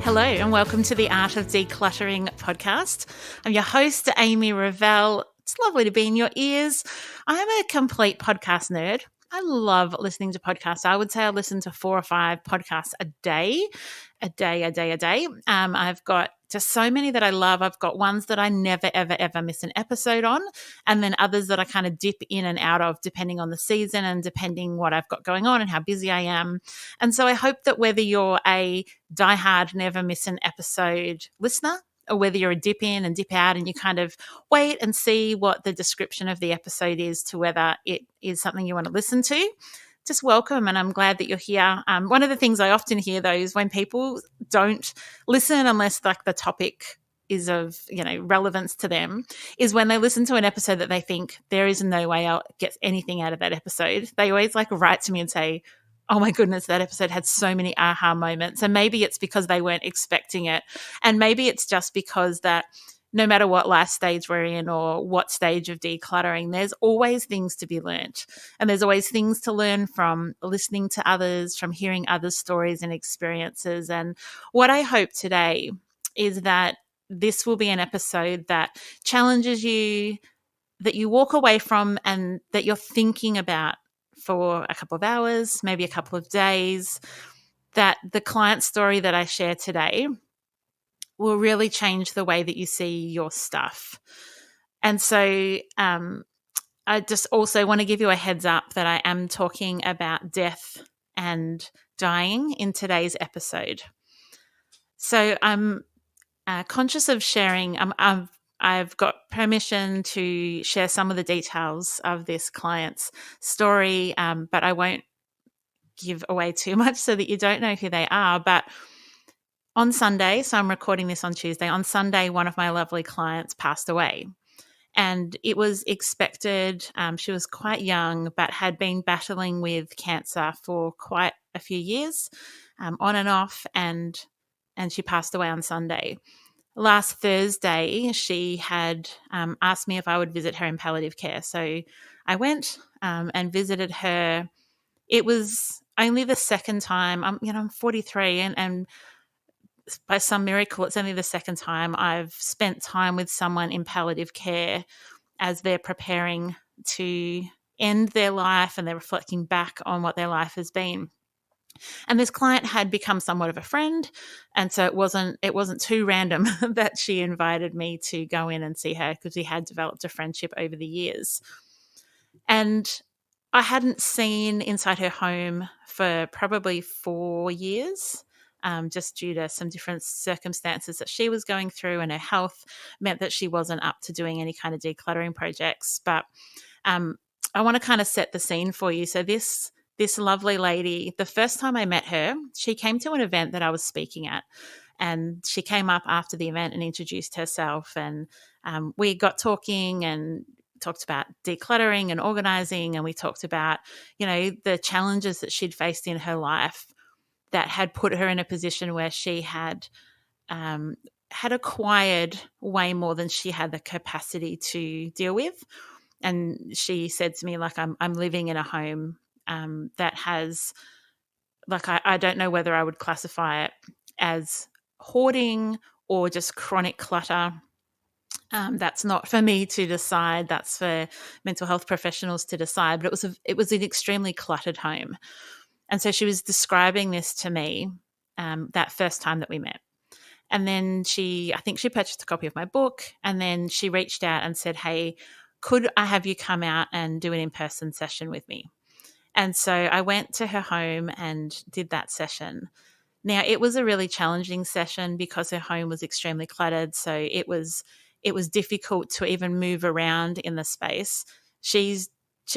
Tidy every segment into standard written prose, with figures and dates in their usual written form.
Hello and welcome to the Art of Decluttering podcast. I'm your host, Amy Revell. It's lovely to be in your ears. I'm a complete podcast nerd. I love listening to podcasts. I would say I listen to 4 or 5 podcasts a day. I've got just so many that I love. I've got ones that I never, ever miss an episode on, and then others that I kind of dip in and out of depending on the season and depending what I've got going on and how busy I am. And so I hope that whether you're a diehard, never miss an episode listener, or whether you're a dip in and dip out and you kind of wait and see what the description of the episode is to whether it is something you want to listen to, just welcome, and I'm glad that you're here. One of the things I often hear, though, is when people don't listen unless like the topic is of, relevance to them, is when they listen to an episode that they think there is no way I'll get anything out of that episode. They always write to me and say, oh my goodness, that episode had so many aha moments. And maybe it's because they weren't expecting it. And maybe it's just because that no matter what life stage we're in or what stage of decluttering, there's always things to be learnt. And there's always things to learn from listening to others, from hearing others' stories and experiences. And what I hope today is that this will be an episode that challenges you, that you walk away from and that you're thinking about for a couple of hours, maybe a couple of days, that the client story that I share today will really change the way that you see your stuff. And so I just also want to give you a heads up that I am talking about death and dying in today's episode. So I'm conscious of sharing. I've got permission to share some of the details of this client's story, but I won't give away too much so that you don't know who they are. But on Sunday, so I'm recording this on Tuesday, on Sunday, one of my lovely clients passed away. And it was expected. She was quite young, but had been battling with cancer for quite a few years, on and off, and she passed away on Sunday. Last Thursday, she had asked me if I would visit her in palliative care. So I went and visited her. It was only the second time. I'm 43, and by some miracle, it's only the second time I've spent time with someone in palliative care as they're preparing to end their life and they're reflecting back on what their life has been. And this client had become somewhat of a friend, and so it wasn't too random that she invited me to go in and see her, because we had developed a friendship over the years. And I hadn't seen inside her home for probably 4 years. Just due to some different circumstances that she was going through, and her health meant that she wasn't up to doing any kind of decluttering projects. But I want to kind of set the scene for you. So this lovely lady, the first time I met her, she came to an event that I was speaking at, and she came up after the event and introduced herself, and we got talking and talked about decluttering and organizing, and we talked about, the challenges that she'd faced in her life that had put her in a position where she had acquired way more than she had the capacity to deal with. And she said to me, I'm living in a home that has, I don't know whether I would classify it as hoarding or just chronic clutter. That's not for me to decide. That's for mental health professionals to decide. But it was an extremely cluttered home. And so she was describing this to me that first time that we met. And then I think she purchased a copy of my book, and then she reached out and said, hey, could I have you come out and do an in-person session with me? And so I went to her home and did that session. Now, it was a really challenging session because her home was extremely cluttered. So it was difficult to even move around in the space. She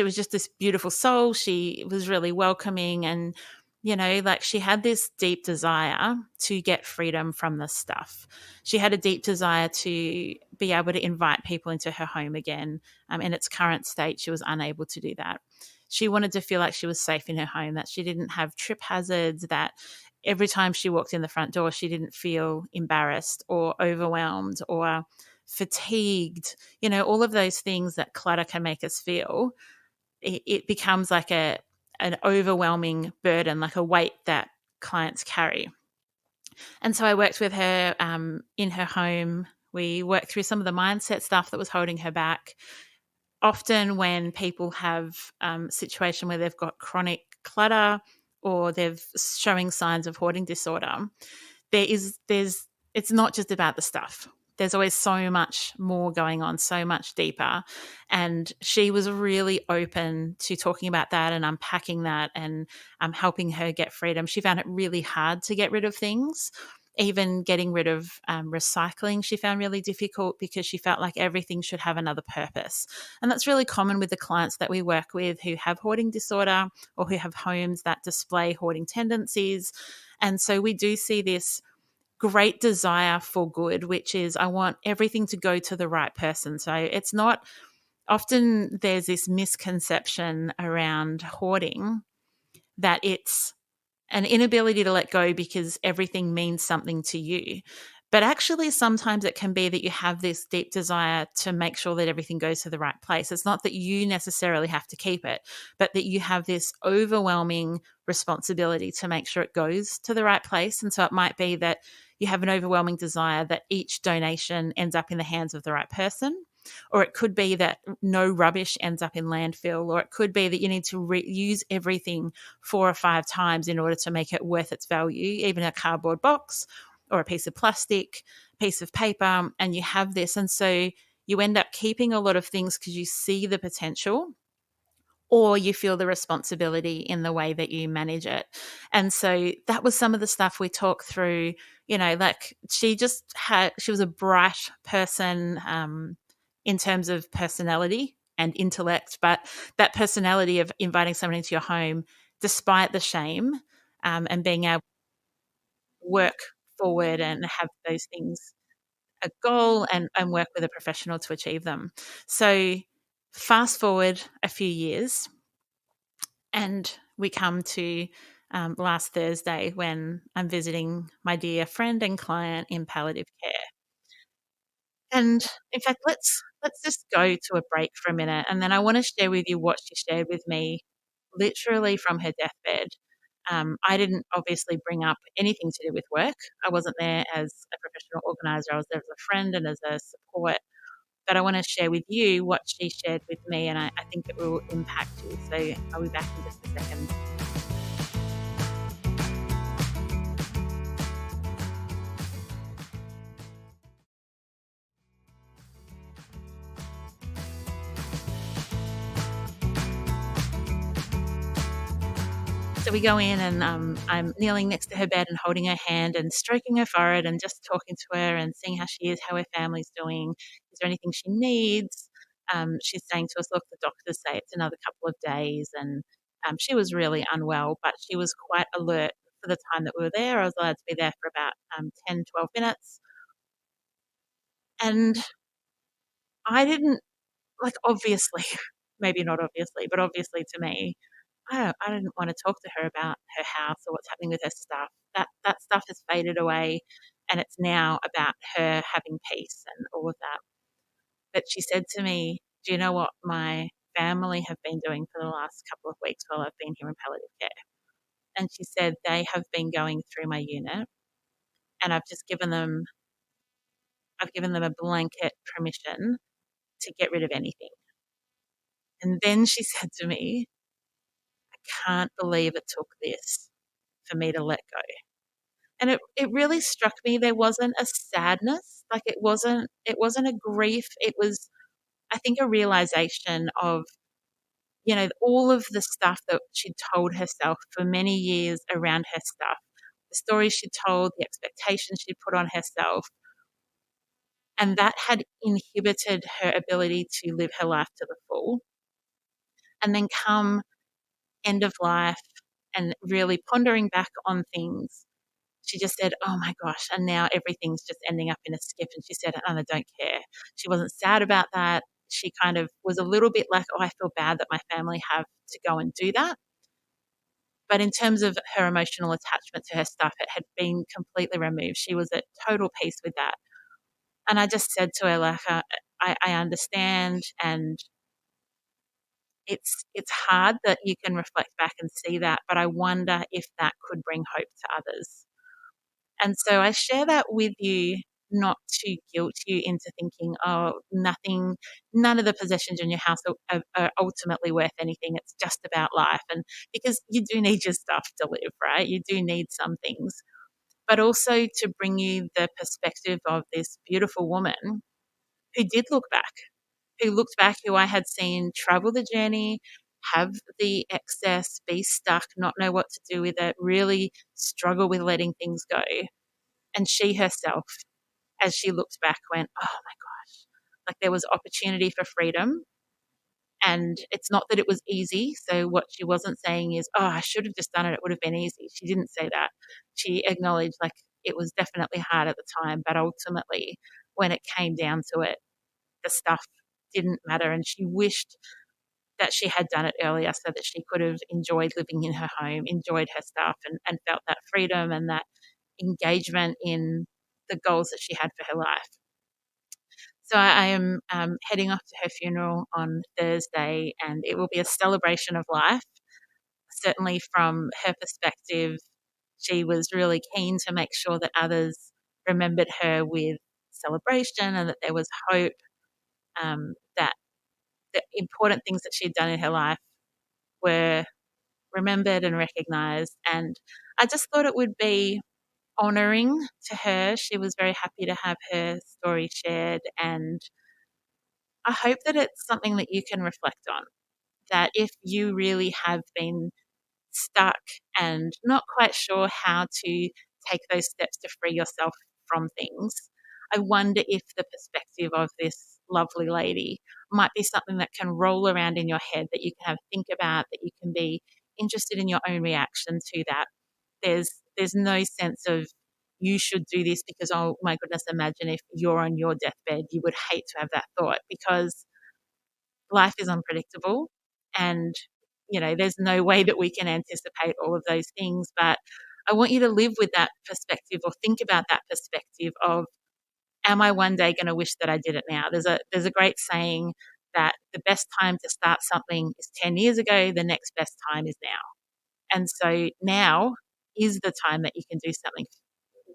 was just this beautiful soul. She was really welcoming, and, she had this deep desire to get freedom from this stuff. She had a deep desire to be able to invite people into her home again. In its current state, she was unable to do that. She wanted to feel like she was safe in her home, that she didn't have trip hazards, that every time she walked in the front door, she didn't feel embarrassed or overwhelmed or fatigued. All of those things that clutter can make us feel. It becomes like an overwhelming burden, like a weight that clients carry. And so I worked with her in her home. We worked through some of the mindset stuff that was holding her back. Often when people have a situation where they've got chronic clutter or they're showing signs of hoarding disorder, it's not just about the stuff. There's always so much more going on, so much deeper. And she was really open to talking about that and unpacking that and helping her get freedom. She found it really hard to get rid of things. Even getting rid of recycling, she found really difficult because she felt like everything should have another purpose. And that's really common with the clients that we work with who have hoarding disorder or who have homes that display hoarding tendencies. And so we do see this great desire for good, which is I want everything to go to the right person. So it's not often there's this misconception around hoarding that it's an inability to let go because everything means something to you. But actually, sometimes it can be that you have this deep desire to make sure that everything goes to the right place. It's not that you necessarily have to keep it, but that you have this overwhelming responsibility to make sure it goes to the right place. And so it might be that you have an overwhelming desire that each donation ends up in the hands of the right person. Or it could be that no rubbish ends up in landfill, or it could be that you need to reuse everything 4 or 5 times in order to make it worth its value, even a cardboard box or a piece of plastic, piece of paper, and you have this. And so you end up keeping a lot of things because you see the potential or you feel the responsibility in the way that you manage it. And so that was some of the stuff we talked through, like she was a bright person in terms of personality and intellect, but that personality of inviting someone into your home, despite the shame, and being able to work forward and have those things a goal and work with a professional to achieve them. So fast forward a few years and we come to last Thursday when I'm visiting my dear friend and client in palliative care. And in fact, let's just go to a break for a minute, and then I want to share with you what she shared with me, literally from her deathbed. I didn't obviously bring up anything to do with work. I wasn't there as a professional organizer. I was there as a friend and as a support. But I want to share with you what she shared with me, and I think it will impact you. So I'll be back in just a second. So we go in and I'm kneeling next to her bed and holding her hand and stroking her forehead and just talking to her and seeing how she is, how her family's doing. Is there anything she needs? She's saying to us, look, the doctors say it's another couple of days. And she was really unwell, but she was quite alert for the time that we were there. I was allowed to be there for about 10, 12 minutes. And I didn't, like, obviously, maybe not obviously, but obviously to me, I didn't want to talk to her about her house or what's happening with her stuff. That stuff has faded away, and it's now about her having peace and all of that. But she said to me, "Do you know what my family have been doing for the last couple of weeks while I've been here in palliative care?" And she said they have been going through my unit, and I've given them a blanket permission to get rid of anything. And then she said to me, "Can't believe it took this for me to let go." And it really struck me. There wasn't a sadness, like it wasn't a grief. It was, I think, a realization of, all of the stuff that she'd told herself for many years around her stuff, the stories she told, the expectations she'd put on herself, and that had inhibited her ability to live her life to the full. And then come end of life and really pondering back on things, she just said, "Oh my gosh," and now everything's just ending up in a skip, and she said, "And I don't care." She wasn't sad about that. She kind of was a little bit like, "Oh, I feel bad that my family have to go and do that." But in terms of her emotional attachment to her stuff, it had been completely removed. She was at total peace with that. And I just said to her, like, I understand, and it's hard that you can reflect back and see that, but I wonder if that could bring hope to others. And so I share that with you not to guilt you into thinking, oh, none of the possessions in your house are ultimately worth anything. It's just about life. And because you do need your stuff to live, right? You do need some things. But also to bring you the perspective of this beautiful woman who did look back, who I had seen travel the journey, have the excess, be stuck, not know what to do with it, really struggle with letting things go. And she herself, as she looked back, went, oh my gosh, like there was opportunity for freedom. And it's not that it was easy. So what she wasn't saying is, oh, I should have just done it. It would have been easy. She didn't say that. She acknowledged like it was definitely hard at the time, but ultimately when it came down to it, the stuff didn't matter. And she wished that she had done it earlier so that she could have enjoyed living in her home, enjoyed her stuff, and felt that freedom and that engagement in the goals that she had for her life. So I am heading off to her funeral on Thursday, and it will be a celebration of life. Certainly from her perspective, she was really keen to make sure that others remembered her with celebration and that there was hope, that the important things that she'd done in her life were remembered and recognized. And I just thought it would be honoring to her. She was very happy to have her story shared, and I hope that it's something that you can reflect on, that if you really have been stuck and not quite sure how to take those steps to free yourself from things, I wonder if the perspective of this lovely lady might be something that can roll around in your head, that you can have think about, that you can be interested in your own reaction to that. There's no sense of you should do this because, oh my goodness, imagine if you're on your deathbed, you would hate to have that thought, because life is unpredictable and, there's no way that we can anticipate all of those things. But I want you to live with that perspective, or think about that perspective of, am I one day going to wish that I did it now? There's a great saying that the best time to start something is 10 years ago, the next best time is now. And so now is the time that you can do something,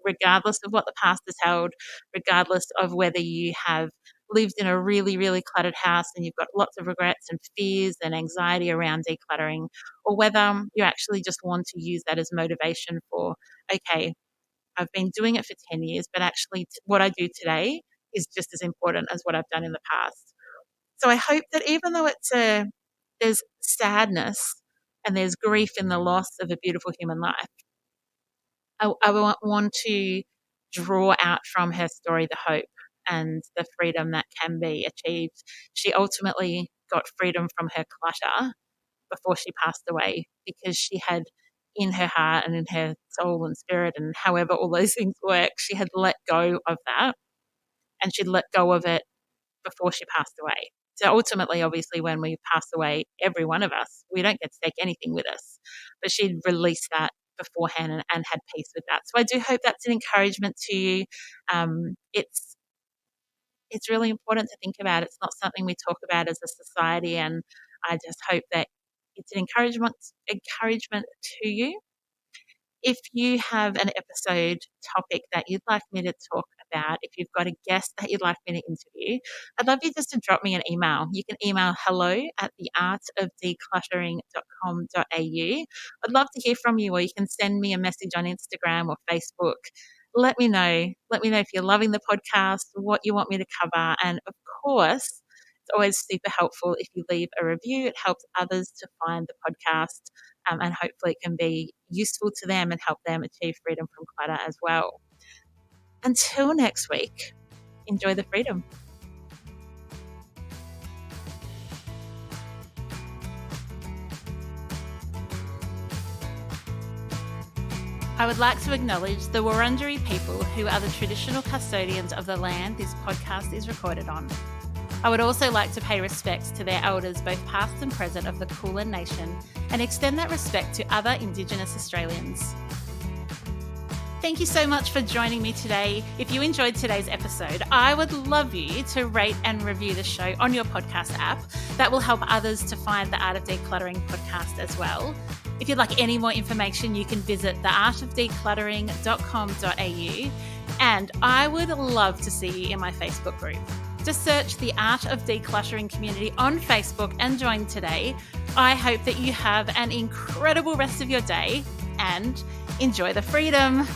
regardless of what the past has held, regardless of whether you have lived in a really, really cluttered house and you've got lots of regrets and fears and anxiety around decluttering, or whether you actually just want to use that as motivation for, okay, I've been doing it for 10 years, but actually what I do today is just as important as what I've done in the past. So I hope that even though there's sadness and there's grief in the loss of a beautiful human life, I want to draw out from her story the hope and the freedom that can be achieved. She ultimately got freedom from her clutter before she passed away, because she had, in her heart and in her soul and spirit and however all those things work, she had let go of that, and she'd let go of it before she passed away. So ultimately, obviously, when we pass away, every one of us, we don't get to take anything with us. But she'd released that beforehand and had peace with that. So I do hope that's an encouragement to you. It's really important to think about. It's not something we talk about as a society, and I just hope that it's an encouragement to you. If you have an episode topic that you'd like me to talk about, if you've got a guest that you'd like me to interview, I'd love you just to drop me an email. You can email hello@theartofdecluttering.com.au. I'd love to hear from you, or you can send me a message on Instagram or Facebook. Let me know. Let me know if you're loving the podcast, what you want me to cover. And of course, it's always super helpful if you leave a review. It helps others to find the podcast, and hopefully it can be useful to them and help them achieve freedom from clutter as well. Until next week, enjoy the freedom. I would like to acknowledge the Wurundjeri people, who are the traditional custodians of the land this podcast is recorded on. I would also like to pay respect to their elders, both past and present, of the Kulin Nation, and extend that respect to other Indigenous Australians. Thank you so much for joining me today. If you enjoyed today's episode, I would love you to rate and review the show on your podcast app. That will help others to find the Art of Decluttering podcast as well. If you'd like any more information, you can visit theartofdecluttering.com.au, and I would love to see you in my Facebook group. Just search the Art of Decluttering community on Facebook and join today. I hope that you have an incredible rest of your day and enjoy the freedom.